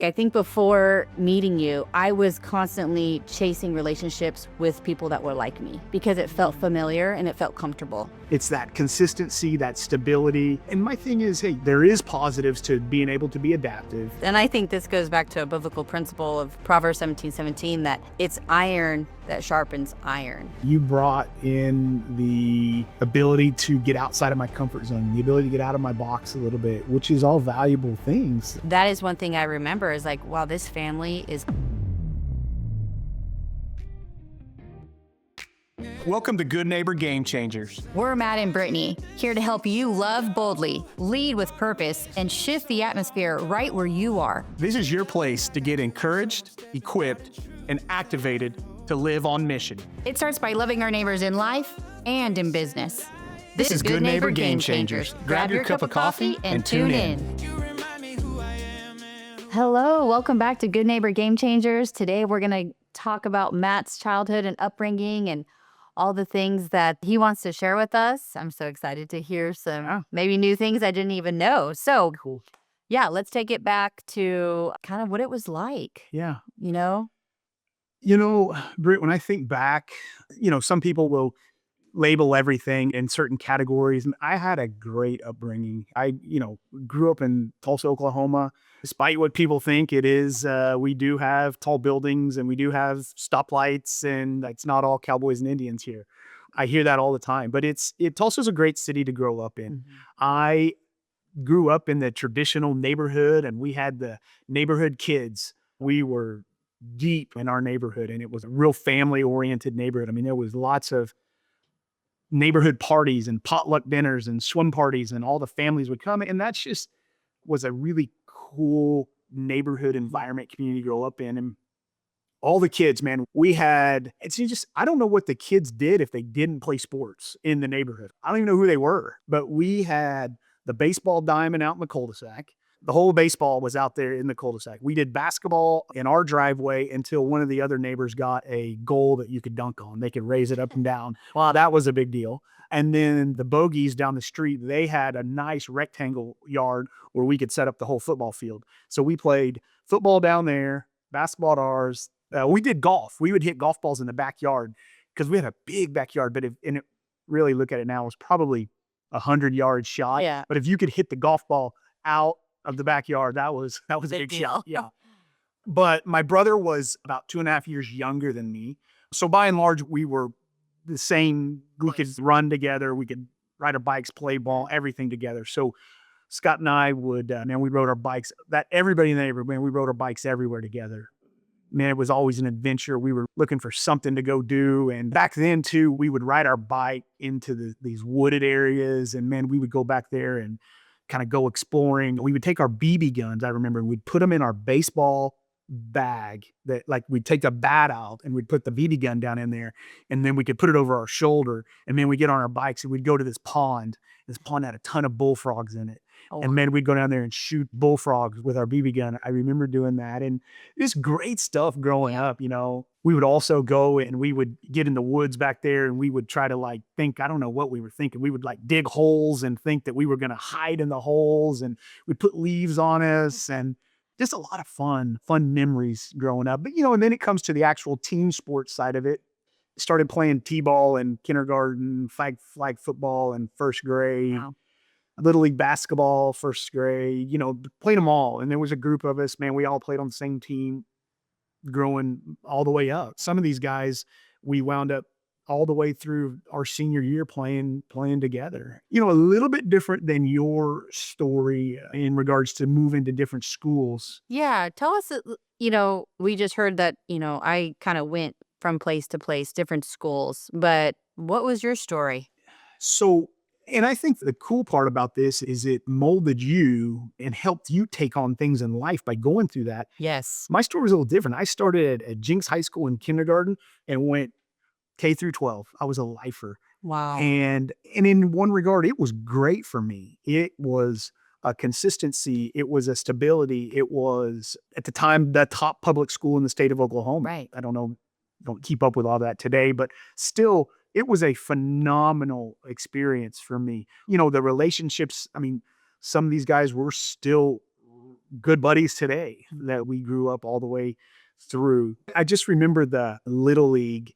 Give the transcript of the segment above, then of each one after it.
I think before meeting you, I was constantly chasing relationships with people that were like me because it felt familiar and it felt comfortable. It's that consistency, that stability. And my thing is, hey, there is positives to being able to be adaptive. And I think this goes back to a biblical principle of Proverbs 17:17 that it's iron that sharpens iron. You brought in the ability to get outside of my comfort zone, the ability to get out of my box a little bit, which is all valuable things. That is one thing I remember is like, wow, this family is. Welcome to Good Neighbor Game Changers. We're Matt and Brittany, here to help you love boldly, lead with purpose, and shift the atmosphere right where you are. This is your place to get encouraged, equipped, and activated to live on mission. It starts by loving our neighbors in life and in business. This is Good Neighbor Game Changers. Grab your cup of coffee and tune in. Hello, welcome back to Good Neighbor Game Changers. Today we're going to talk about Matt's childhood and upbringing and all the things that he wants to share with us. I'm so excited to hear some maybe new things I didn't even know. So, Cool. yeah, let's take it back to kind of what it was like, Yeah. you know? Britt, when I think back, some people will label everything in certain categories. And I had a great upbringing. I grew up in Tulsa, Oklahoma. Despite what people think it is, we do have tall buildings and we do have stoplights, and it's not all cowboys and Indians here. I hear that all the time, but Tulsa's a great city to grow up in. Mm-hmm. I grew up in the traditional neighborhood, and we had the neighborhood kids. We were deep in our neighborhood, and it was a real family-oriented neighborhood. I mean, there was lots of neighborhood parties and potluck dinners and swim parties, and all the families would come. And that's just was a really cool neighborhood environment community to grow up in. And all the kids, man, I don't know what the kids did if they didn't play sports in the neighborhood. I don't even know who they were, but we had the baseball diamond out in the cul-de-sac. The whole baseball was out there in the cul-de-sac. We did basketball in our driveway until one of the other neighbors got a goal that you could dunk on. They could raise it up and down. Wow, that was a big deal. And then the bogeys down the street, they had a nice rectangle yard where we could set up the whole football field. So we played football down there, basketball at ours. We did golf. We would hit golf balls in the backyard because we had a big backyard. But really look at it now, it was probably 100-yard shot. Yeah. But if you could hit the golf ball out of the backyard, that was a big shot. Yeah. But my brother was about 2.5 years younger than me. So by and large, we were the same. We could run together. We could ride our bikes, play ball, everything together. So Scott and I would, we rode our bikes. Everybody in the neighborhood, we rode our bikes everywhere together. Man, it was always an adventure. We were looking for something to go do. And back then too, we would ride our bike into these wooded areas. And man, we would go back there and kind of go exploring. We would take our BB guns, I remember, and we'd put them in our baseball bag we'd take the bat out and we'd put the BB gun down in there, and then we could put it over our shoulder, and then we'd get on our bikes and we'd go to this pond. This pond had a ton of bullfrogs in it. Oh, and man, we'd go down there and shoot bullfrogs with our BB gun. I remember doing that, and it's great stuff growing up. We would also go and we would get in the woods back there, and we would try to think, I don't know what we were thinking. We would dig holes and think that we were going to hide in the holes, and we'd put leaves on us, and just a lot of fun memories growing up. But, and then it comes to the actual team sports side of it. Started playing t-ball in kindergarten, flag football in first grade. wow. Little league basketball, first grade, played them all. And there was a group of us, man, we all played on the same team growing all the way up. Some of these guys, we wound up all the way through our senior year playing together. A little bit different than your story in regards to moving to different schools. Yeah, tell us, we just heard that, I kind of went from place to place, different schools, but what was your story? So, and I think the cool part about this is it molded you and helped you take on things in life by going through that. Yes. My story was a little different. I started at Jinx High School in kindergarten and went K through 12. I was a lifer. Wow. And in one regard, it was great for me. It was a consistency. It was a stability. It was, at the time, the top public school in the state of Oklahoma. Right. I don't keep up with all that today, but still, it was a phenomenal experience for me. The relationships, some of these guys were still good buddies today that we grew up all the way through. I just remember the Little League,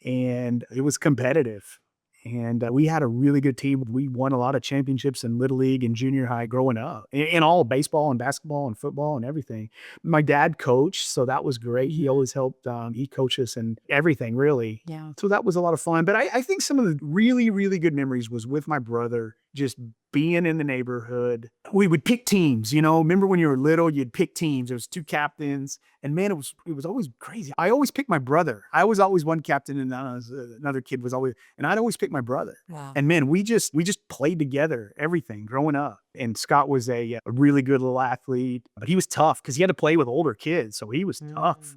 and it was competitive. And we had a really good team. We won a lot of championships in Little League and junior high growing up, in all baseball and basketball and football and everything. My dad coached, so that was great. He always helped. He coached us in everything, really. Yeah. So that was a lot of fun. But I think some of the really, really good memories was with my brother, just being in the neighborhood. We would pick teams, remember when you were little, you'd pick teams. There was 2 captains, and man, it was always crazy. I always picked my brother. I was always one captain, and another kid was always, and I'd always pick my brother. Wow. And man, we just played together, everything growing up. And Scott was a really good little athlete, but he was tough because he had to play with older kids. So he was tough.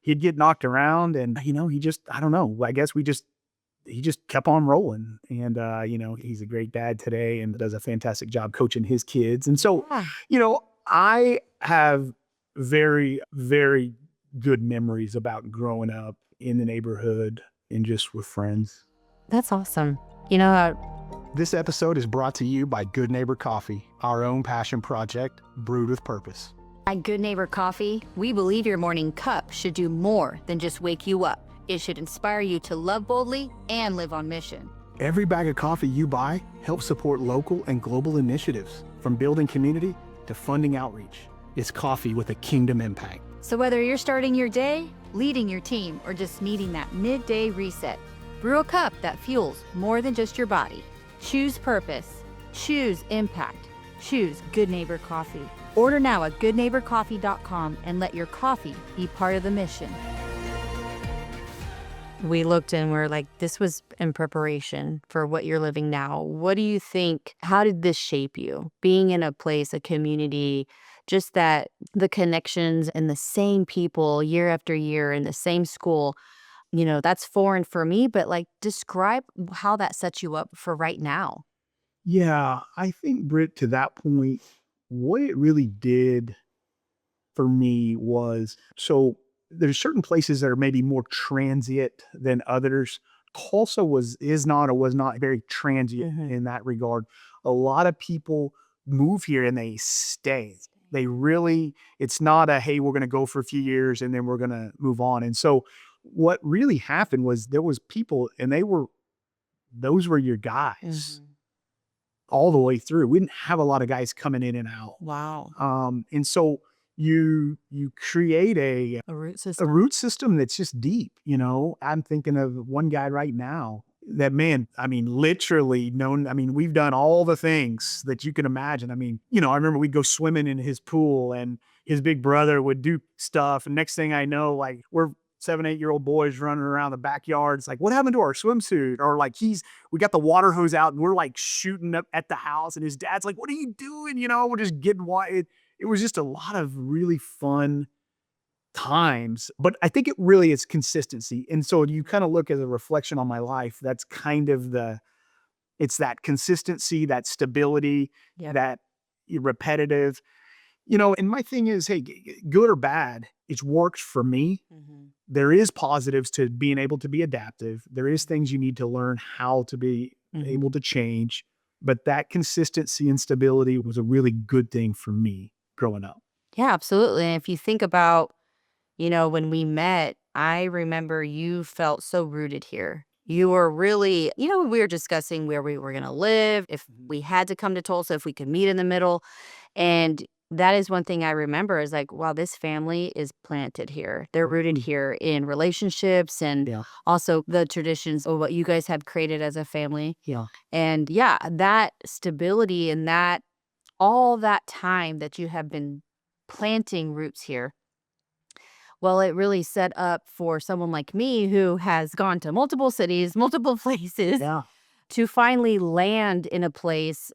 He'd get knocked around, and he just, I don't know, I guess he just kept on rolling. And, he's a great dad today and does a fantastic job coaching his kids. And so, I have very, very good memories about growing up in the neighborhood and just with friends. That's awesome. This episode is brought to you by Good Neighbor Coffee, our own passion project brewed with purpose. At Good Neighbor Coffee, we believe your morning cup should do more than just wake you up. It should inspire you to love boldly and live on mission. Every bag of coffee you buy helps support local and global initiatives, from building community to funding outreach. It's coffee with a kingdom impact. So whether you're starting your day, leading your team, or just needing that midday reset, brew a cup that fuels more than just your body. Choose purpose. Choose impact. Choose Good Neighbor Coffee. Order now at goodneighborcoffee.com and let your coffee be part of the mission. We looked and we're like, this was in preparation for what you're living now. What do you think? How did this shape you? Being in a place, a community, just that the connections and the same people year after year in the same school, that's foreign for me, but describe how that sets you up for right now. Yeah, I think, Britt, to that point, what it really did for me was, so there's certain places that are maybe more transient than others. Tulsa is not or was not very transient in that regard. A lot of people move here and they stay. They really, it's not a, hey, we're going to go for a few years and then we're going to move on. And so what really happened was there was people, and those were your guys all the way through. We didn't have a lot of guys coming in and out. Wow. And so you create a root system that's just deep. I'm thinking of one guy right now that, man, literally we've done all the things that you can imagine. I remember we'd go swimming in his pool and his big brother would do stuff. And next thing I know, we're 7-8-year-old boys running around the backyard. It's like, what happened to our swimsuit? Or we got the water hose out and we're shooting up at the house. And his dad's like, what are you doing? We're just getting wild. It was just a lot of really fun times, but I think it really is consistency. And so you kind of look as a reflection on my life. That's kind of it's that consistency, that stability, that repetitive, and my thing is, hey, good or bad, it's worked for me. There is positives to being able to be adaptive. There is things you need to learn how to be able to change, but that consistency and stability was a really good thing for me growing up. Yeah, absolutely. And if you think about, when we met, I remember you felt so rooted here. You were really, we were discussing where we were going to live, if we had to come to Tulsa, if we could meet in the middle. And that is one thing I remember is wow, this family is planted here. They're rooted here in relationships and also the traditions of what you guys have created as a family. Yeah. And that stability and that all that time that you have been planting roots here, well, it really set up for someone like me who has gone to multiple cities, multiple places, to finally land in a place,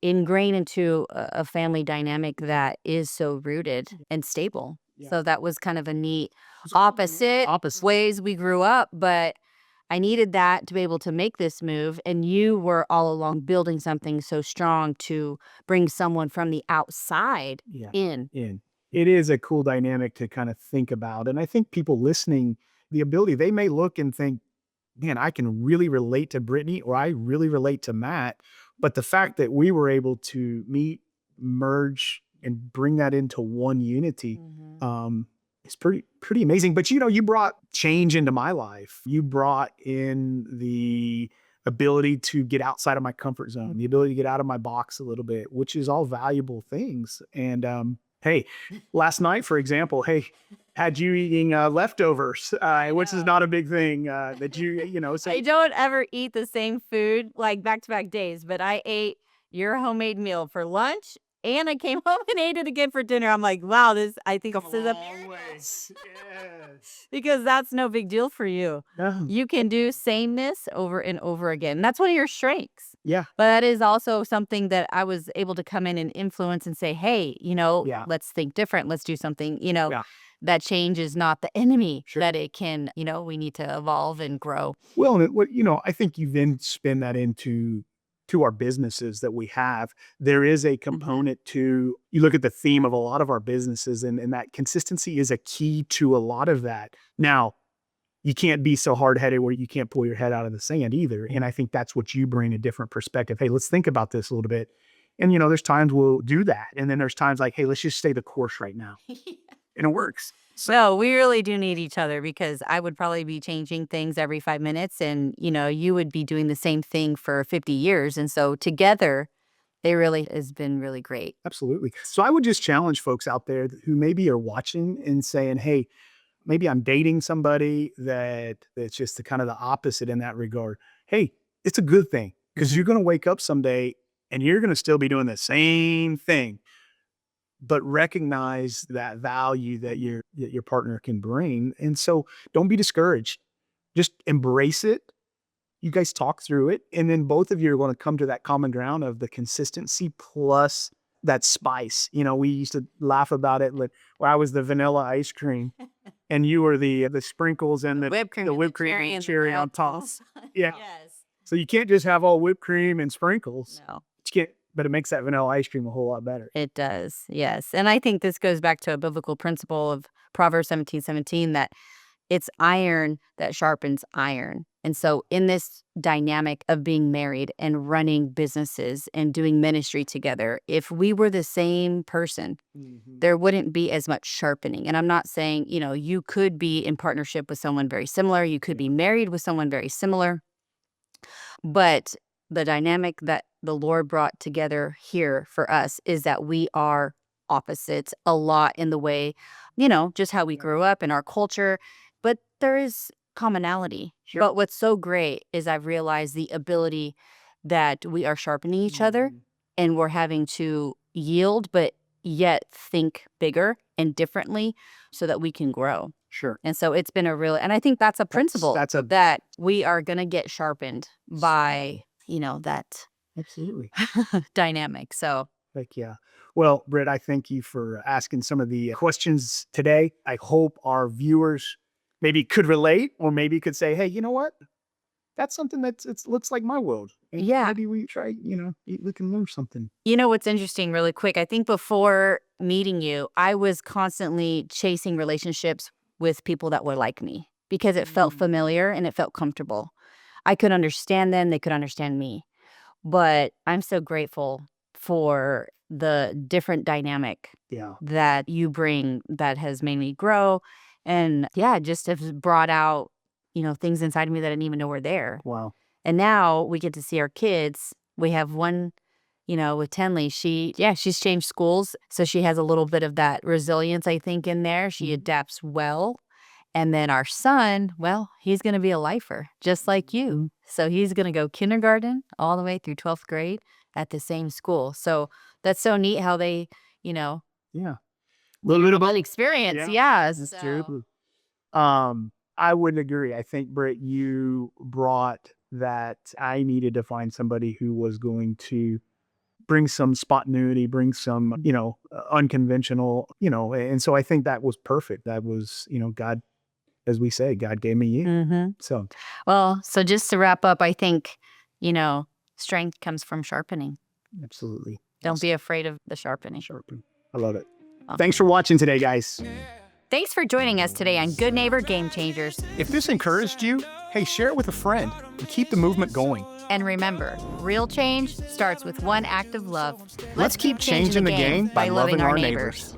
ingrained into a family dynamic that is so rooted and stable. So that was kind of a neat opposite ways we grew up, but I needed that to be able to make this move. And you were all along building something so strong to bring someone from the outside in. It is a cool dynamic to kind of think about. And I think people listening, the ability, they may look and think, man, I can really relate to Brittanie, or I really relate to Matt. But the fact that we were able to meet, merge, and bring that into one unity. It's pretty amazing. But you brought change into my life. You brought in the ability to get outside of my comfort zone, the ability to get out of my box a little bit, which is all valuable things. And hey, last night, for example, had you eating leftovers, which is not a big thing that so I don't ever eat the same food like back-to-back days, but I ate your homemade meal for lunch and I came home and ate it again for dinner. I'm like, wow, I think this is a miracle. Yes. Because that's no big deal for you. No. You can do sameness over and over again. That's one of your strengths. Yeah. But that is also something that I was able to come in and influence and say, hey, let's think different. Let's do something, that change is not the enemy, that it can, we need to evolve and grow. Well, and I think you then spin that into our businesses that we have. There is a component to, you look at the theme of a lot of our businesses, and that consistency is a key to a lot of that. Now, you can't be so hard-headed where you can't pull your head out of the sand either. And I think that's what you bring, a different perspective. Hey, let's think about this a little bit. And, there's times we'll do that. And then there's times like, hey, let's just stay the course right now. And it works. So we really do need each other, because I would probably be changing things every 5 minutes and, you would be doing the same thing for 50 years. And so together, it really has been really great. Absolutely. So I would just challenge folks out there who maybe are watching and saying, hey, maybe I'm dating somebody that's just the kind of the opposite in that regard. Hey, it's a good thing, because you're going to wake up someday and you're going to still be doing the same thing. But recognize that value that your partner can bring. And so don't be discouraged. Just embrace it. You guys talk through it. And then both of you are going to come to that common ground of the consistency plus that spice. We used to laugh about it. Like, I was the vanilla ice cream and you were the sprinkles and the whipped cream and cherry on top. Yeah. Yes. So you can't just have all whipped cream and sprinkles. No. You can't. But it makes that vanilla ice cream a whole lot better. It does, yes. And I think this goes back to a biblical principle of Proverbs 17:17, that it's iron that sharpens iron. And so in this dynamic of being married and running businesses and doing ministry together, if we were the same person, there wouldn't be as much sharpening. And I'm not saying, you could be in partnership with someone very similar. You could be married with someone very similar. But the dynamic that the Lord brought together here for us is that we are opposites a lot in the way, just how we grew up in our culture, but there is commonality. Sure. But what's so great is I've realized the ability that we are sharpening each other, and we're having to yield, but yet think bigger and differently so that we can grow. Sure. And so it's been and I think that's a principle that we are going to get sharpened by, that Absolutely. dynamic. So Heck yeah. Well, Britt, I thank you for asking some of the questions today. I hope our viewers maybe could relate, or maybe could say, hey, you know what? That's something it looks like my world. And yeah. maybe we try, we can learn something. What's interesting really quick, I think before meeting you, I was constantly chasing relationships with people that were like me, because it felt familiar and it felt comfortable. I could understand them. They could understand me. But I'm so grateful for the different dynamic that you bring that has made me grow. And just have brought out, things inside of me that I didn't even know were there. Wow. And now we get to see our kids. We have one, with Tenley, she's changed schools. So she has a little bit of that resilience, I think, in there. She adapts well. And then our son, well, he's going to be a lifer, just like you. So he's going to go kindergarten all the way through 12th grade at the same school. So that's so neat how they, Yeah. A little bit about experience. Yeah. That's true. I would agree. I think, Britt, you brought that. I needed to find somebody who was going to bring some spontaneity, bring some, unconventional, and so I think that was perfect. That was, God, as we say, God gave me you. So just to wrap up, I think, strength comes from sharpening. Absolutely. Don't be afraid of the sharpening. I love it. Thanks for watching today, guys. Thanks for joining us today on Good Neighbor Game Changers. If this encouraged you, hey, share it with a friend and keep the movement going. And remember, real change starts with one act of love. Let's keep changing the game by loving our neighbors.